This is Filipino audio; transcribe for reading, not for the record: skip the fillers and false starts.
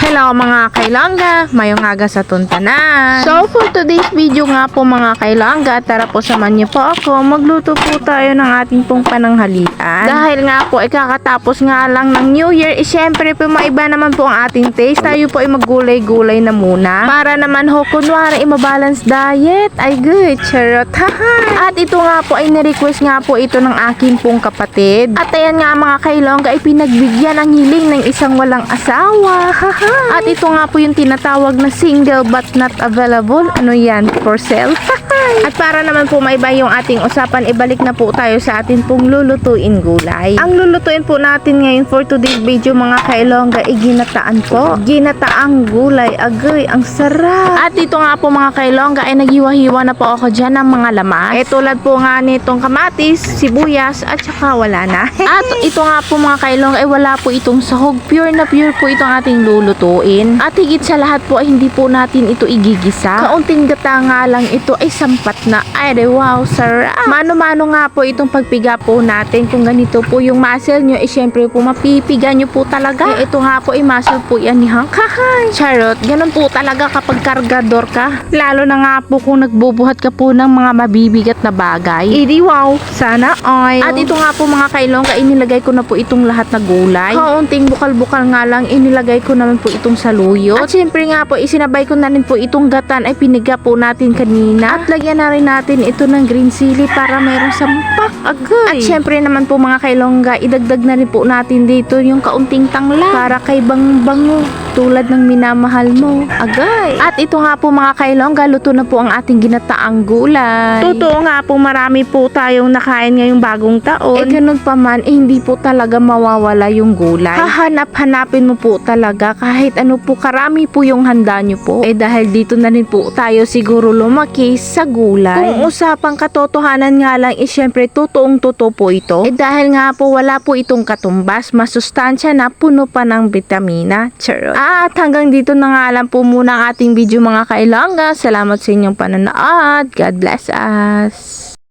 Hello mga kailangga, mayong aga sa tuntanan. So for today's video nga po mga kailangga, tara po samahan niyo po ako. Magluto po tayo ng ating pong pananghalian. Dahil nga po ikakatapos nga lang ng New Year, syempre po maiba naman po ang ating taste. Tayo po ay maggulay-gulay na muna. Para naman ho, kunwari mabalance diet. Ay good, charot. At ito nga po ay nirequest nga po ito ng aking pong kapatid. At ayan nga mga kailangga, ay pinagbigyan ang hiling ng isang walang asawa. At ito nga po yung tinatawag na single but not available. Ano yan? For sale? At para naman po maiba yung ating usapan, ibalik na po tayo sa atin pong lulutuin gulay. Ang lulutuin po natin ngayon for today's video mga kailongga ay ginataan po. Ginataang gulay. Agoy, ang sarap. At ito nga po mga kailongga ay naghiwa-hiwa na po ako dyan ng mga lamas. Tulad po nga nitong kamatis, sibuyas, at saka wala na. At ito nga po mga kailongga ay wala po itong sahog. Pure na pure po itong ating lulutuin. At higit sa lahat po ay hindi po natin ito igigisa. Kaunting gata nga lang ito ay sampat na. Ay wow, sarap. Mano-mano nga po itong pagpiga po natin. Kung ganito po yung muscle nyo, syempre po mapipiga nyo po talaga. Ito nga po ay muscle po yan ni Hank. Charot, ganun po talaga kapag kargador ka. Lalo na nga po kung nagbubuhat ka po ng mga mabibigat na bagay. Idi wow, sana oil. At ito nga po mga kailongga, inilagay ko na po itong lahat na gulay. Kaunting bukal-bukal nga lang, inilagay ko naman po itong saluyot. At syempre nga po, isinabay ko na rin po itong gatan ay piniga po natin kanina. At lagyan na rin natin ito ng green chili para mayroong sampak. Agay. At syempre naman po mga kailongga, idagdag na rin po natin dito yung kaunting tangla para kay bango tulad ng minamahal mo. Agay. At ito nga po mga kailongga, luto na po ang ating ginataang gulay. Totoo nga po, marami po tayong nakain ngayong bagong taon. Ganun pa man, hindi po talaga mawawala yung gulay. Hahanap-hanapin mo po talaga kahit ano po karami po yung handa nyo po. Dahil dito na rin po tayo siguro lumaki sa gulay. Kung usapang katotohanan nga lang, syempre totoong-totoo po ito. Dahil nga po wala po itong katumbas, masustansya na puno pa ng vitamina. Charot. At hanggang dito na nga lang po muna ang ating video mga kailangga. Salamat sa inyong panonood. God bless us.